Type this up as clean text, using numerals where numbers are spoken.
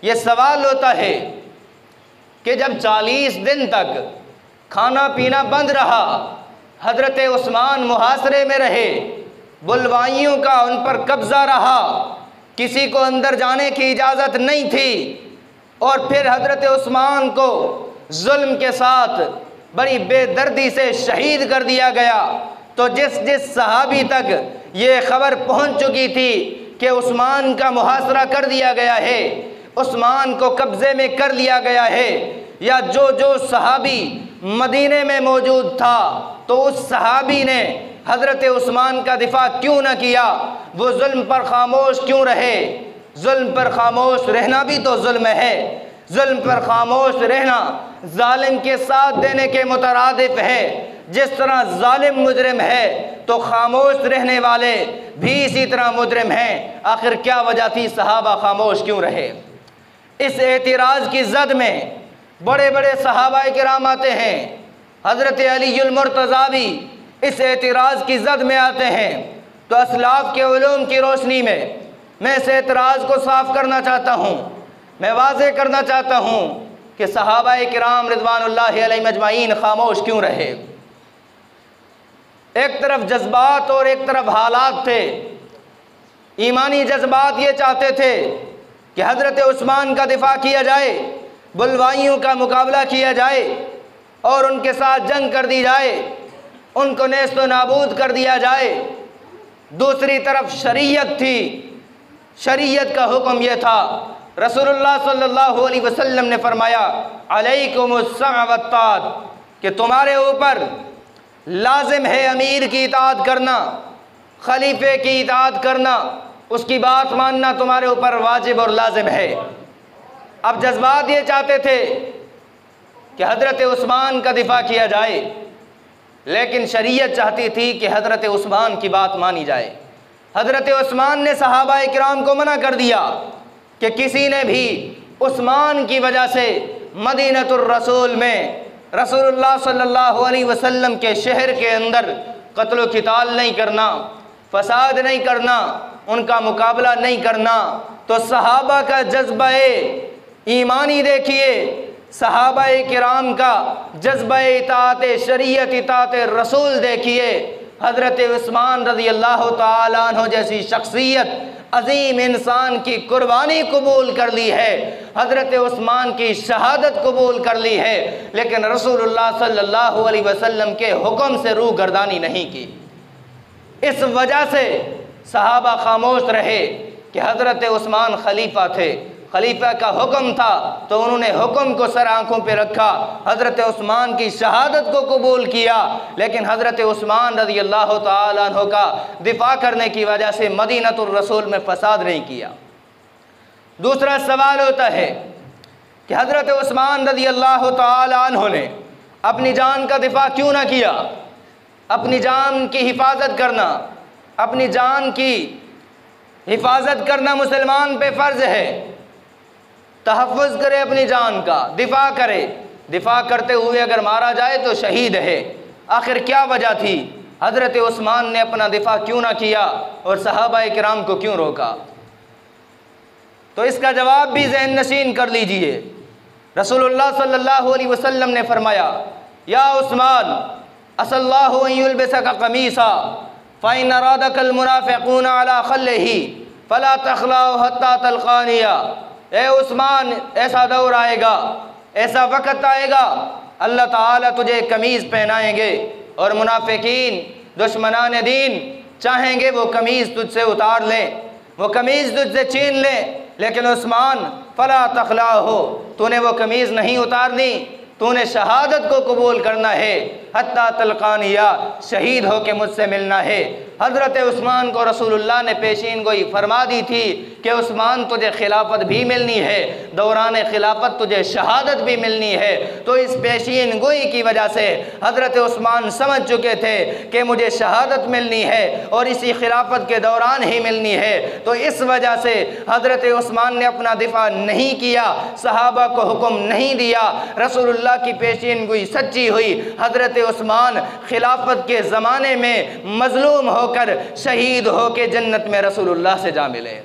یہ سوال ہوتا ہے کہ جب 40 دن تک کھانا پینا بند رہا، حضرت عثمان محاصرے میں رہے، بلوائیوں کا ان پر قبضہ رہا، کسی کو اندر جانے کی اجازت نہیں تھی، اور پھر حضرت عثمان کو ظلم کے ساتھ بڑی بے دردی سے شہید کر دیا گیا، تو جس صحابی تک یہ خبر پہنچ چکی تھی کہ عثمان کا محاصرہ کر دیا گیا ہے، عثمان کو قبضے میں کر لیا گیا ہے، یا جو صحابی مدینے میں موجود تھا، تو اس صحابی نے حضرت عثمان کا دفاع کیوں نہ کیا؟ وہ ظلم پر خاموش کیوں رہے؟ ظلم پر خاموش رہنا بھی تو ظلم ہے، ظلم پر خاموش رہنا ظالم کے ساتھ دینے کے مترادف ہے۔ جس طرح ظالم مجرم ہے تو خاموش رہنے والے بھی اسی طرح مجرم ہیں۔ آخر کیا وجہ تھی صحابہ خاموش کیوں رہے؟ اس اعتراض کی زد میں بڑے بڑے صحابہ کرام آتے ہیں، حضرت علی المرتضیٰ بھی اس اعتراض کی زد میں آتے ہیں۔ تو اسلاف کے علوم کی روشنی میں اس اعتراض کو صاف کرنا چاہتا ہوں، میں واضح کرنا چاہتا ہوں کہ صحابہ کرام رضوان اللہ علیہم اجمعین خاموش کیوں رہے۔ ایک طرف جذبات اور ایک طرف حالات تھے۔ ایمانی جذبات یہ چاہتے تھے کہ حضرت عثمان کا دفاع کیا جائے، بلوائیوں کا مقابلہ کیا جائے اور ان کے ساتھ جنگ کر دی جائے، ان کو نیست و نابود کر دیا جائے۔ دوسری طرف شریعت تھی، شریعت کا حکم یہ تھا، رسول اللہ صلی اللہ علیہ وسلم نے فرمایا علیکم السمع والطاعۃ، کہ تمہارے اوپر لازم ہے امیر کی اطاعت کرنا، خلیفے کی اطاعت کرنا، اس کی بات ماننا تمہارے اوپر واجب اور لازم ہے۔ اب جذبات یہ چاہتے تھے کہ حضرت عثمان کا دفاع کیا جائے، لیکن شریعت چاہتی تھی کہ حضرت عثمان کی بات مانی جائے۔ حضرت عثمان نے صحابہ کرام کو منع کر دیا کہ کسی نے بھی عثمان کی وجہ سے مدینۃ الرسول میں رسول اللہ صلی اللہ علیہ وسلم کے شہر کے اندر قتل و قتال نہیں کرنا، فساد نہیں کرنا، ان کا مقابلہ نہیں کرنا۔ تو صحابہ کا جذبہ ایمانی دیکھیے، صحابہ کرام کا جذبہ اطاعت شریعت، اطاعت رسول دیکھیے۔ حضرت عثمان رضی اللہ تعالیٰ عنہ جیسی شخصیت، عظیم انسان کی قربانی قبول کر لی ہے، حضرت عثمان کی شہادت قبول کر لی ہے، لیکن رسول اللہ صلی اللہ علیہ وسلم کے حکم سے روح گردانی نہیں کی۔ اس وجہ سے صحابہ خاموش رہے کہ حضرت عثمان خلیفہ تھے، خلیفہ کا حکم تھا تو انہوں نے حکم کو سر آنکھوں پہ رکھا، حضرت عثمان کی شہادت کو قبول کیا، لیکن حضرت عثمان رضی اللہ تعالیٰ عنہ کا دفاع کرنے کی وجہ سے مدینۃ الرسول میں فساد نہیں کیا۔ دوسرا سوال ہوتا ہے کہ حضرت عثمان رضی اللہ تعالیٰ عنہ نے اپنی جان کا دفاع کیوں نہ کیا؟ اپنی جان کی حفاظت کرنا، اپنی جان کی حفاظت کرنا مسلمان پہ فرض ہے۔ تحفظ کرے اپنی جان کا، دفاع کرے، دفاع کرتے ہوئے اگر مارا جائے تو شہید ہے۔ آخر کیا وجہ تھی؟ حضرت عثمان نے اپنا دفاع کیوں نہ کیا اور صحابہ کرام کو کیوں روکا؟ تو اس کا جواب بھی ذہن نشین کر لیجئے۔ رسول اللہ صلی اللہ علیہ وسلم نے فرمایا یا عثمان عسى الله أن يلبسك قميصا فإن أرادك المنافقون على خله فلا تخلعه حتى تلقاني۔ اے عثمان، ایسا دور آئے گا، ایسا وقت آئے گا، اللہ تعالیٰ تجھے قمیض پہنائیں گے اور منافقین دشمنان دین چاہیں گے وہ قمیض تجھ سے اتار لیں، وہ قمیض تجھ سے چھین لیں، لیکن عثمان فلا تخلعه، تو نے وہ قمیض نہیں اتارنی، تو نے شہادت کو قبول کرنا ہے، حتیٰ تلقانیہ، شہید ہو کے مجھ سے ملنا ہے۔ حضرت عثمان کو رسول اللہ نے پیشین گوئی فرما دی تھی کہ عثمان تجھے خلافت بھی ملنی ہے، دوران خلافت تجھے شہادت بھی ملنی ہے۔ تو اس پیشین گوئی کی وجہ سے حضرت عثمان سمجھ چکے تھے کہ مجھے شہادت ملنی ہے اور اسی خلافت کے دوران ہی ملنی ہے، تو اس وجہ سے حضرت عثمان نے اپنا دفاع نہیں کیا، صحابہ کو حکم نہیں دیا، رسول اللہ کی پیشین گوئی سچی ہوئی، حضرت عثمان خلافت کے زمانے میں مظلوم ہو کر شہید ہو کے جنت میں رسول اللہ سے جا ملے۔